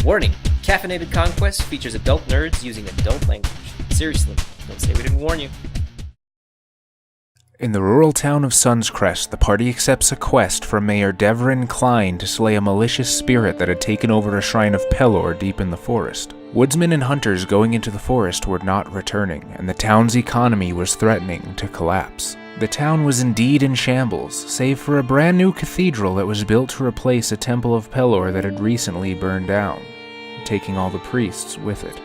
Warning, Caffeinated Conquest features adult nerds using adult language. Seriously, don't say we didn't warn you. In the rural town of Sunscrest, the party accepts a quest from Mayor Devrin Klein to slay a malicious spirit that had taken over a shrine of Pelor deep in the forest. Woodsmen and hunters going into the forest were not returning, and the town's economy was threatening to collapse. The town was indeed in shambles, save for a brand new cathedral that was built to replace a temple of Pelor that had recently burned down, taking all the priests with it.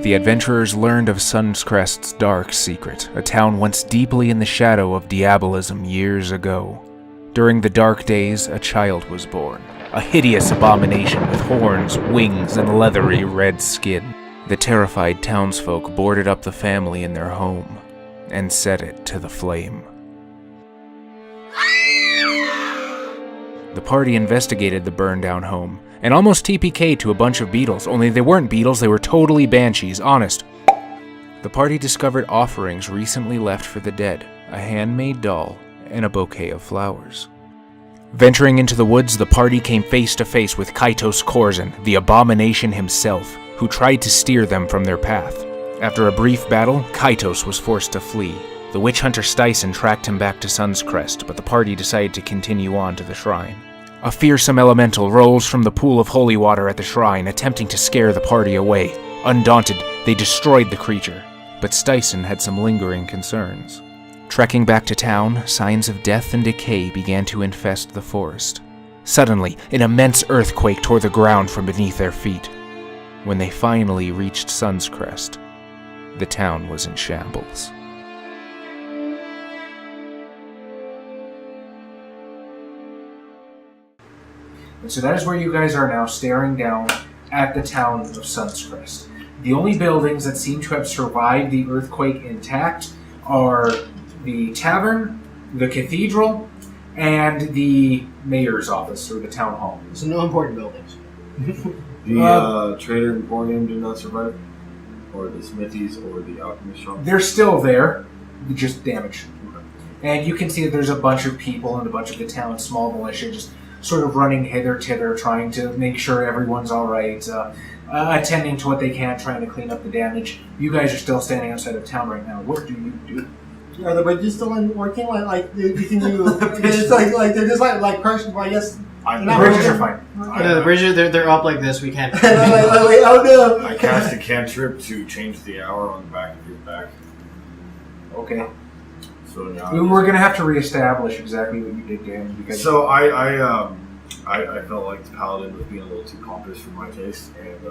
The adventurers learned of Sunscrest's dark secret, a town once deeply in the shadow of diabolism years ago. During the dark days, a child was born, a hideous abomination with horns, wings, and leathery red skin. The terrified townsfolk boarded up the family in their home and set it to the flame. The party investigated the burned-down home, and almost TPK'd to a bunch of beetles, only they weren't beetles, they were totally banshees, honest. The party discovered offerings recently left for the dead, a handmade doll, and a bouquet of flowers. Venturing into the woods, the party came face to face with Kaitos Korzan, the abomination himself, who tried to steer them from their path. After a brief battle, Kaitos was forced to flee. The witch hunter Styson tracked him back to Sunscrest, but the party decided to continue on to the shrine. A fearsome elemental rose from the pool of holy water at the shrine, attempting to scare the party away. Undaunted, they destroyed the creature, but Styson had some lingering concerns. Trekking back to town, signs of death and decay began to infest the forest. Suddenly, an immense earthquake tore the ground from beneath their feet. When they finally reached Sunscrest, the town was in shambles. And so that is where you guys are now, staring down at the town of Sunscrest. The only buildings that seem to have survived the earthquake intact are the tavern, the cathedral, and the mayor's office, or the town hall. So no important buildings. The Trader Emporium did not survive? Or the Smithies, or the Alchemist shop? They're still there, just damaged. And you can see that there's a bunch of people and a bunch of the town's small militia just sort of running hither-tither, trying to make sure everyone's alright, attending to what they can, trying to clean up the damage. You guys are still standing outside of town right now. What do you do? Are the bridges still working? Like you can do? It's like they're just like crushed. I guess The bridges are fine. the bridges they're up like this. We can't. Oh no! I cast a cantrip to change the hour on the back of his back. Okay. So now We're going to have to reestablish exactly what you did to him. Because I felt like the paladin was being a little too pompous for my taste, and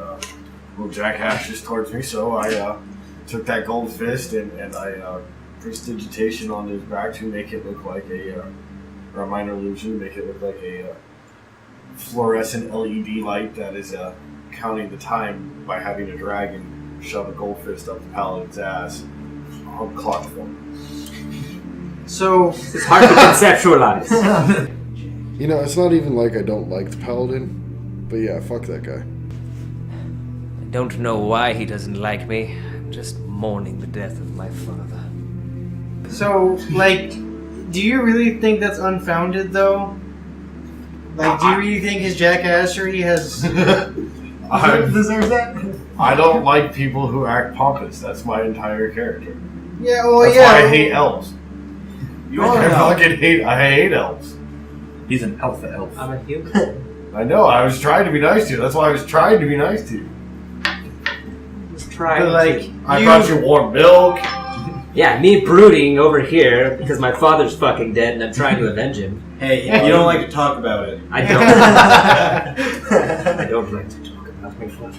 little jackass towards me. So I took that gold fist and I prestidigitation on his back to make it look like or a minor illusion, make it look like a fluorescent LED light that is counting the time by having a dragon shove a gold fist up the paladin's ass on clock form. So It's hard to conceptualize. You know, it's not even like I don't like the paladin, but yeah, fuck that guy. I don't know why he doesn't like me. I'm just mourning the death of my father. like, do you really think that's unfounded though? Like, do you really think his jackassery has deserves that? I don't like people who act pompous. That's my entire character. Yeah, well, That's yeah. why I hate elves. I hate elves. He's an alpha elf. I'm a human. I know, I was trying to be nice to you. That's why I was trying to be nice to you. Just trying But, like, to... I brought you warm milk. Yeah, me brooding over here because my father's fucking dead and I'm trying to avenge him. Hey, you don't like to talk about it. I don't. I don't like to talk about my father.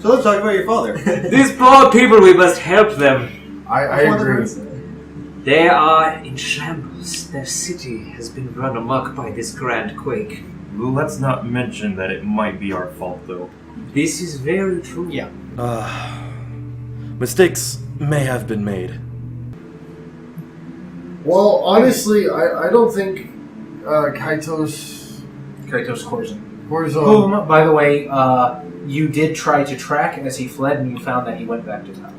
So let's talk about your father. These poor people, we must help them. I agree. They are in shambles. Their city has been run amok by this grand quake. Let's not mention that it might be our fault, though. This is very true. Yeah. Mistakes may have been made. Well, honestly, I don't think Kaitos Korzan. Korzan. By the way, you did try to track as he fled, and you found that he went back to town.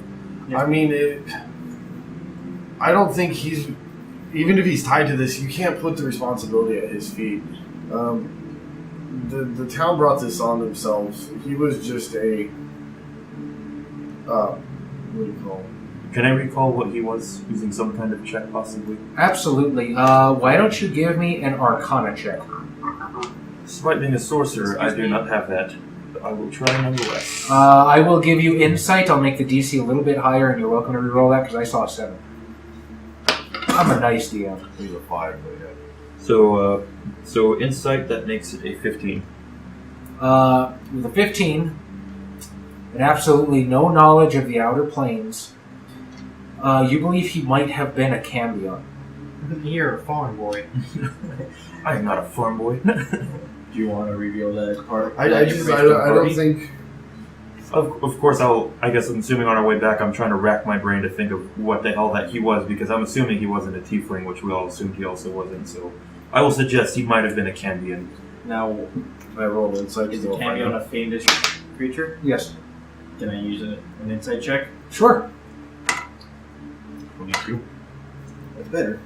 I mean, I don't think he's... Even if he's tied to this, you can't put the responsibility at his feet. the town brought this on themselves. He was just a what do you call him? Can I recall what he was using some kind of check, possibly? Absolutely. Why don't you give me an Arcana check? Despite being a sorcerer, I do not have that. But I will try nonetheless. I will give you insight. I'll make the DC a little bit higher, and you're welcome to reroll that because I saw a 7. I'm a nice DM. He's a 5, but yeah. So insight, that makes it a 15. With a 15, and absolutely no knowledge of the Outer Planes, you believe he might have been a Cambion. You're a farm boy. I am not a farm boy. Do you want to reveal that part? I don't think. Of course, I guess I'm assuming on our way back, I'm trying to rack my brain to think of what the hell that he was, because I'm assuming he wasn't a tiefling, which we all assumed he also wasn't. So I will suggest he might have been a Cambion. Now, I rolled insight. Is a Cambion a fiendish creature? Yes. Can I use an insight check? Sure. 22. That's better.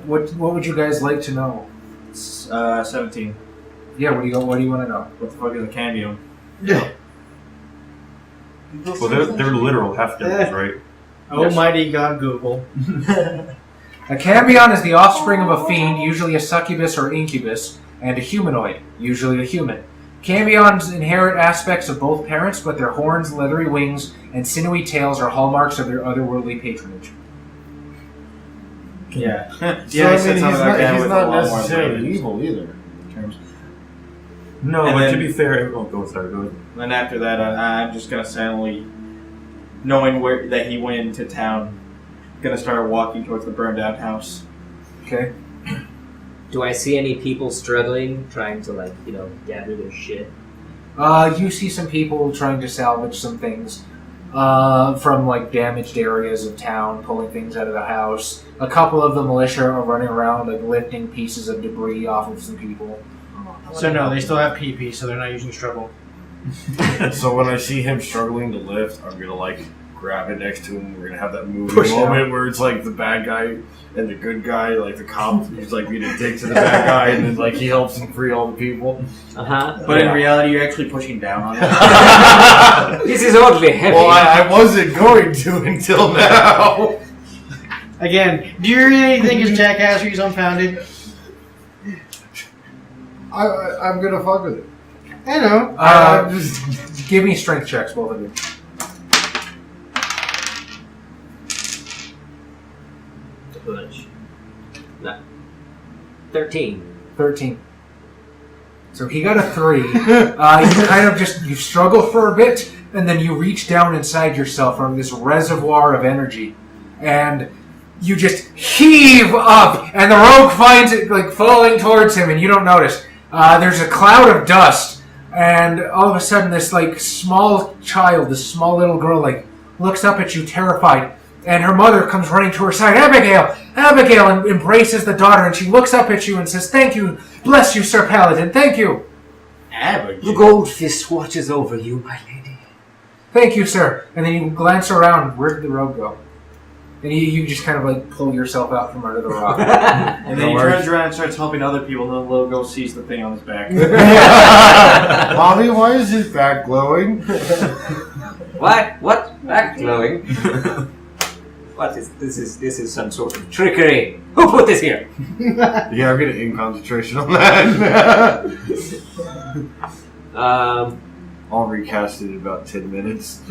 What would you guys like to know? 17. Yeah, what do you want to know? What the fuck is a Cambion? Yeah. Well, they're literal half-devils, right? Almighty God Google. A Cambion is the offspring of a fiend, usually a succubus or incubus, and a humanoid, usually a human. Cambions inherit aspects of both parents, but their horns, leathery wings, and sinewy tails are hallmarks of their otherworldly patronage. Yeah. So, I mean, he's not necessarily evil either. No, And but then- to be fair, go ahead. Then after that, I'm just gonna silently, knowing that he went into town, gonna start walking towards the burned down house. Okay? Do I see any people struggling, trying to, gather their shit? You see some people trying to salvage some things from, damaged areas of town, pulling things out of the house. A couple of the militia are running around, lifting pieces of debris off of some people. So no, they still have PP, so they're not using struggle. So when I see him struggling to lift, I'm gonna grab it next to him. We're gonna have that movie Push moment where it's the bad guy and the good guy, the cop, he's being a dick to the bad guy, and then he helps him free all the people. Uh-huh. But in reality, you're actually pushing down on it. This is oddly heavy. Well, I wasn't going to until now. Again, do you really think his jackassery is unfounded? I'm gonna fuck with it. I know. Just give me strength checks, both of you. Bunch. No. 13. 13. So he got a 3. You kind of you struggle for a bit, and then you reach down inside yourself from this reservoir of energy, and you just heave up, and the rogue finds it falling towards him, and you don't notice. There's a cloud of dust, and all of a sudden this small child, this small little girl, looks up at you terrified, and her mother comes running to her side. Abigail! Abigail! And embraces the daughter, and she looks up at you and says, "Thank you! Bless you, Sir Paladin! Thank you!" The gold fist watches over you, my lady. "Thank you, sir." And then you glance around. Where did the rogue go? And you just kind of pull yourself out from under the rock. And then he turns around and starts helping other people, and the little girl sees the thing on his back. Mommy, why is his back glowing? What? What? Back glowing? What is this? This is some sort of trickery. Who put this here? Yeah, I'm gonna in concentration on that. I'll recast it in about 10 minutes.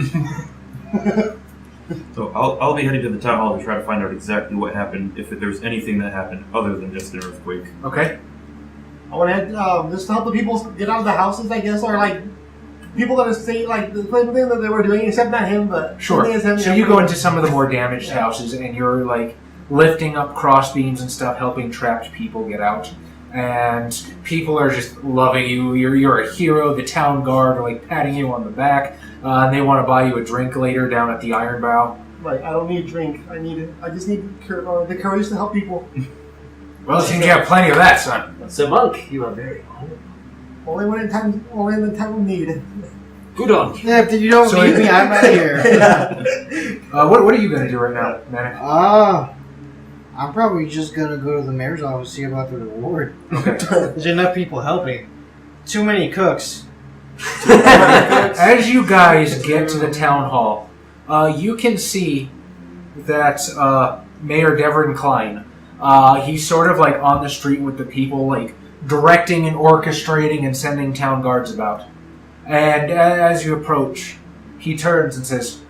So I'll be heading to the town hall to try to find out exactly what happened, if there's anything that happened other than just an earthquake. Okay. I want to head just to help the people get out of the houses, I guess, or people that are saying the same thing that they were doing, except not him, but Sure. him. So you go into some of the more damaged houses, and you're lifting up cross beams and stuff, helping trapped people get out. And people are just loving you. You're a hero. The town guard are patting you on the back. And they want to buy you a drink later down at the Iron Bow. Right, I don't need a drink. I just need the courage to help people. Well, it seems you have plenty of that, son. Sir Monk, you are very honorable. Only in the time of need. Good on you. Yeah, if you don't need me, I'm out of here. What are you going to do right now, Manic? I'm probably just gonna go to the mayor's office and see about the reward. Okay. There's enough people helping. Too many cooks. As you guys get to the town hall, you can see that Mayor Devon Klein, he's sort of like on the street with the people, like directing and orchestrating and sending town guards about. And as you approach, he turns and says,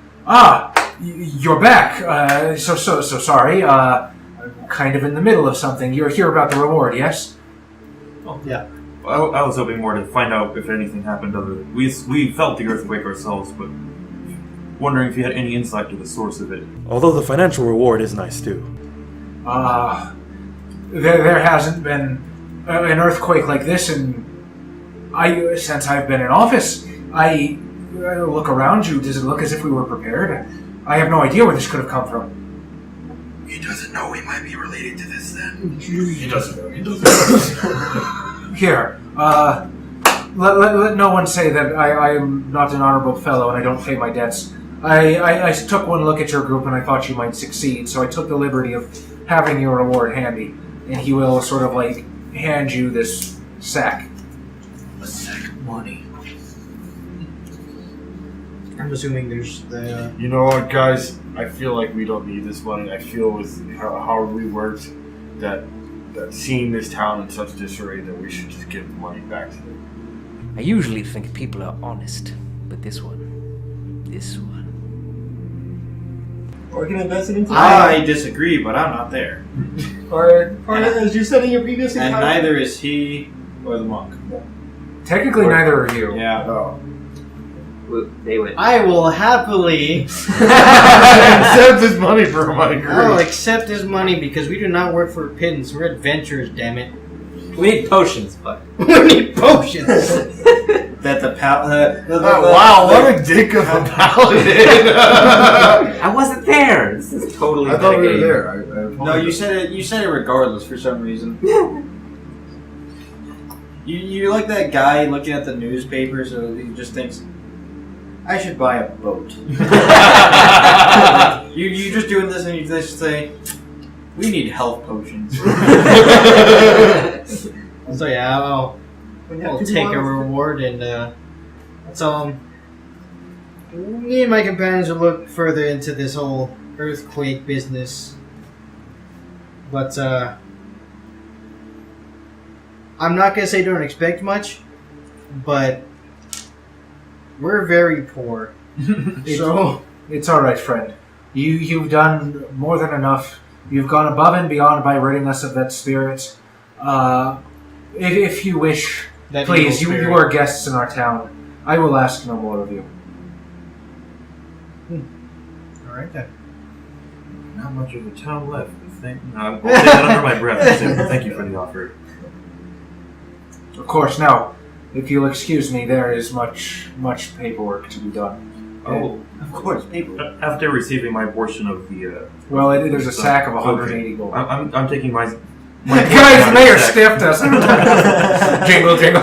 you're back. So sorry. I'm kind of in the middle of something. You're here about the reward, yes? Oh, yeah. I was hoping more to find out if anything happened other than... We felt the earthquake ourselves, but wondering if you had any insight to the source of it. Although the financial reward is nice too. There hasn't been an earthquake like this since I've been in office. I look around you. Does it look as if we were prepared? I have no idea where this could have come from. He doesn't know we might be related to this then. He doesn't know. He doesn't know. Here, let no one say that I am not an honorable fellow and I don't pay my debts. I took one look at your group and I thought you might succeed, so I took the liberty of having your reward handy. And he will sort of like hand you this sack. A sack of money. I'm assuming there's the... You know what, guys? I feel like we don't need this money. I feel with how we worked that seeing this town in such disarray that we should just give the money back to them. I usually think people are honest, but this one. Or can invest it into I disagree, but I'm not there. Or as you said in your previous And encounter. neither is he or the monk. Technically, neither are you. Yeah. Oh. They went. I will happily... Accept this money for my group. I will accept his money because we do not work for a pittance. We're adventurers, damn it. We need potions, but We need potions. That the wow, what a dick of a paladin! I wasn't there. This is totally. I thought we were metagaming. there. No, you said it. You said it regardless for some reason. You're like that guy looking at the newspaper, so he just thinks, I should buy a boat. You're just doing this, and you just say, we need health potions. So yeah, I'll take a reward and so me and my companions will look further into this whole earthquake business. But I'm not gonna say don't expect much, but we're very poor. So It's all right, friend. You've done more than enough. You've gone above and beyond by ridding us of that spirit. If you wish, that please, evil you spirit. are guests in our town. I will ask no more of you. All right then. Not much of the town left, I think. I'll say that under my breath. And say, thank you for the offer. Of course, now, if you'll excuse me, there is much paperwork to be done. Oh, Of course, people. after receiving my portion of the... Well, there's a sack of 180 gold. I'm taking my... Guys, the mayor stiffed us. Jingle, jingle.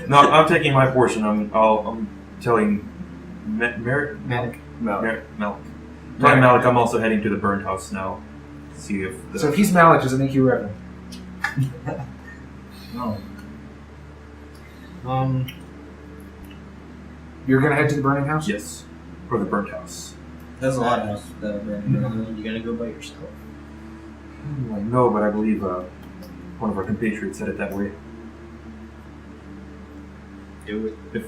No, I'm taking my portion. I'm telling Malik. Telling Malik I'm also heading to the burned house now. See if. So if he's Malik, does it make you Reverend? No. You're gonna head to the burning house? Yes, or the burnt house. There's a lot of houses that are burning. You gotta go by yourself. No, but I believe one of our compatriots said it that way. Do it.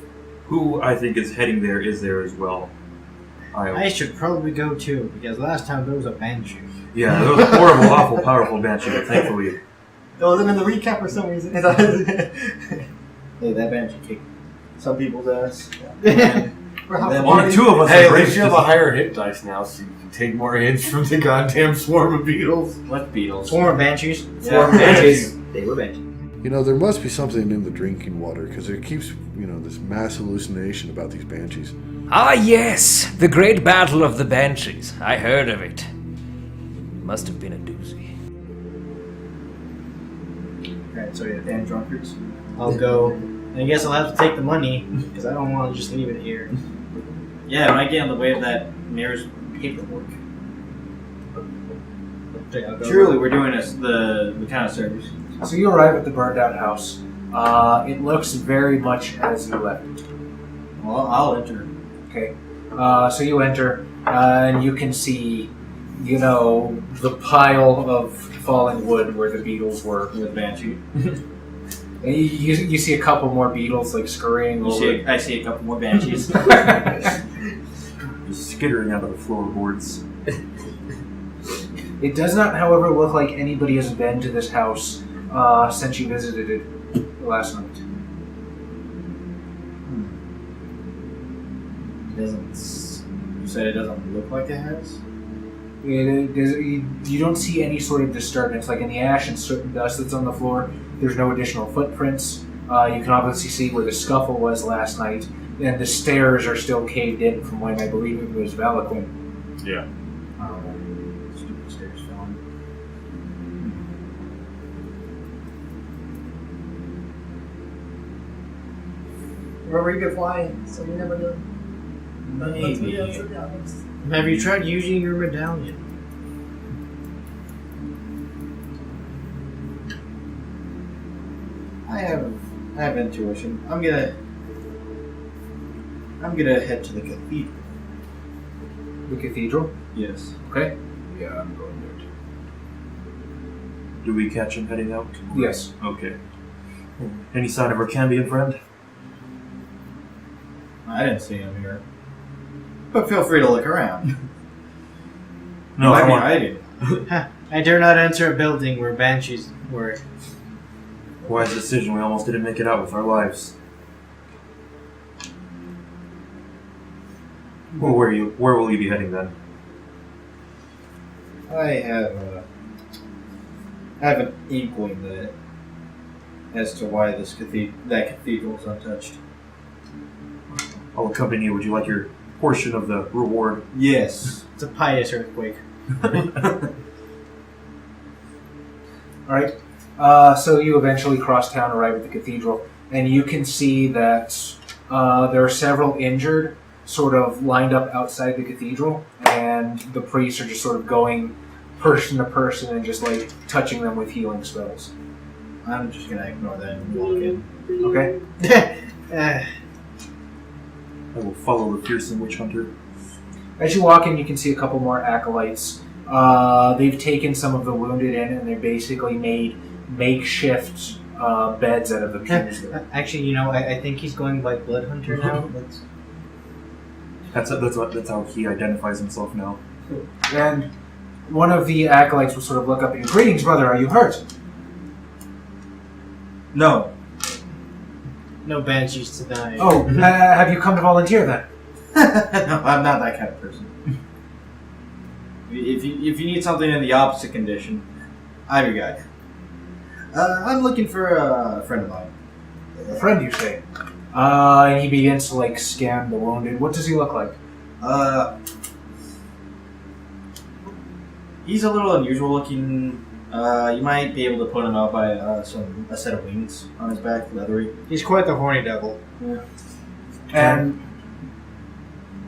Who I think is heading there is there as well. I should probably go too because last time there was a banshee. Yeah, there was a horrible, awful, powerful banshee, but thankfully. It wasn't in the recap for some reason. Hey, that banshee kicked some people's ass. Only two of us Hey, are at brave least you have to- a higher hit dice now, so you can take more hits from the goddamn swarm of beetles. What beetles? Swarm of banshees. Yeah, banshees. They were banshees. You know, there must be something in the drinking water because it keeps, this mass hallucination about these banshees. Ah, yes, the great battle of the Banshees. I heard of it. Must have been a doozy. Alright, so yeah, damn drunkards. I'll go. I guess I'll have to take the money because I don't want to just leave it here. Yeah, it might get in the way of that mayor's paperwork. Okay, I'll go. Truly, we're doing the kind of service. So you arrive at the burned out house. It looks very much as you left it. Well, I'll enter. Okay. So you enter, and you can see, the pile of fallen wood where the beetles were. With Banshee. And you see a couple more beetles like scurrying over. I see a couple more Banshees. Just skittering out of the floorboards. It does not, however, look like anybody has been to this house since you visited it last night. You said it doesn't look like it has? You don't see any sort of disturbance, like in the ash and soot and dust that's on the floor. There's no additional footprints. You can obviously see where the scuffle was last night, and the stairs are still caved in from when I believe it was Valaquin. Yeah. Stupid stairs fell in. Remember, you could fly, so you never know. Maybe. Yeah. Have you tried using your medallion? I have intuition. I'm gonna head to the cathedral. The cathedral? Yes. Okay. Yeah, I'm going there too. Do we catch him heading out? Yes. Okay. Any sign of our Cambion friend? I didn't see him here. But feel free to look around. No, I want. I did. I dare not enter a building where banshees were. Wise decision. We almost didn't make it out with our lives. Well, where will you be heading then? I have an inkling as to why that cathedral is untouched. I'll accompany you. Would you like your portion of the reward? Yes. It's a pious earthquake. Alright. So you eventually cross town, arrive at the cathedral, and you can see that there are several injured sort of lined up outside the cathedral, and the priests are just sort of going person to person and just like touching them with healing spells. I'm just gonna ignore that and walk in. Okay? I will follow the fearsome witch hunter. As you walk in, you can see a couple more acolytes. They've taken some of the wounded in, and they're basically made makeshift beds out of the pews. Actually, I think he's going by Blood Hunter now. That's how he identifies himself now. And one of the acolytes will sort of look up and greetings, brother, are you hurt? No. No banshees to die. Oh, have you come to volunteer then? No, I'm not that kind of person. If you need something in the opposite condition, I'm your guy. I'm looking for a friend of mine. A friend, you say? And he begins to like scan the wounded. What does he look like? He's a little unusual looking. You might be able to put him out by a set of wings on his back, leathery. He's quite the horny devil. Yeah. And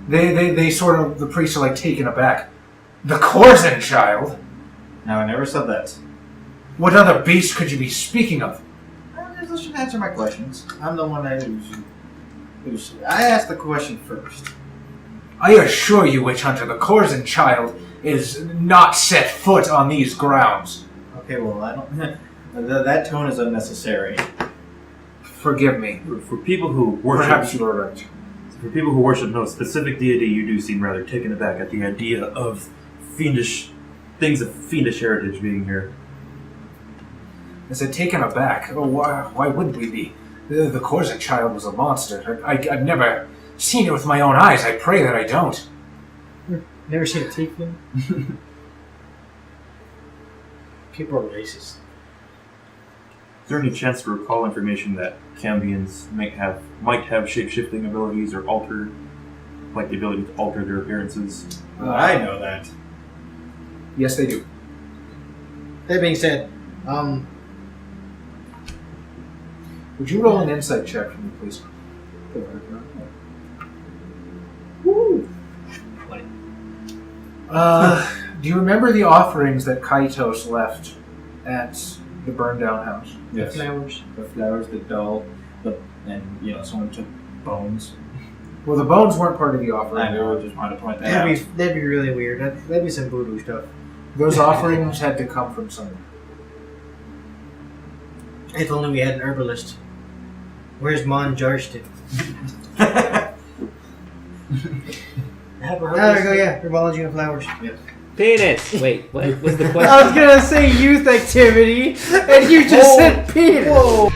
they sort of, the priests are like taken aback. The Corzin child? Now, I never said that. What other beast could you be speaking of? Just answer my questions. I'm the one who's I asked the question first. I assure you, Witch Hunter, the Corzin child is not set foot on these grounds. Okay, well, I don't. That tone is unnecessary. Forgive me. For people who worship, Perhaps you are right. For people who worship no specific deity, you do seem rather taken aback at the idea of things of fiendish heritage being here. I said, taken aback. Oh, why wouldn't we be? The Corzin child was a monster. I've never seen it with my own eyes. I pray that I don't. Never seen a tiefling? People are racist. Is there any chance to recall information that Cambions might have shape-shifting abilities or the ability to alter their appearances? I know that. Yes, they do. That being said, would you roll an insight check for me, please? Woo! Do you remember the offerings that Kaitos left at The burned down house. Yes. Flowers. The flowers, the doll, and someone took bones. Well, the bones weren't part of the offering. I know, just wanted to point that out. That'd be really weird. That'd be some voodoo stuff. Those offerings had to come from somewhere. If only we had an herbalist. Where's Mon Jarston? There we go, yeah. Herbology and flowers. Penis! Wait, what was the question? I was gonna say youth activity, and you just said penis. Whoa.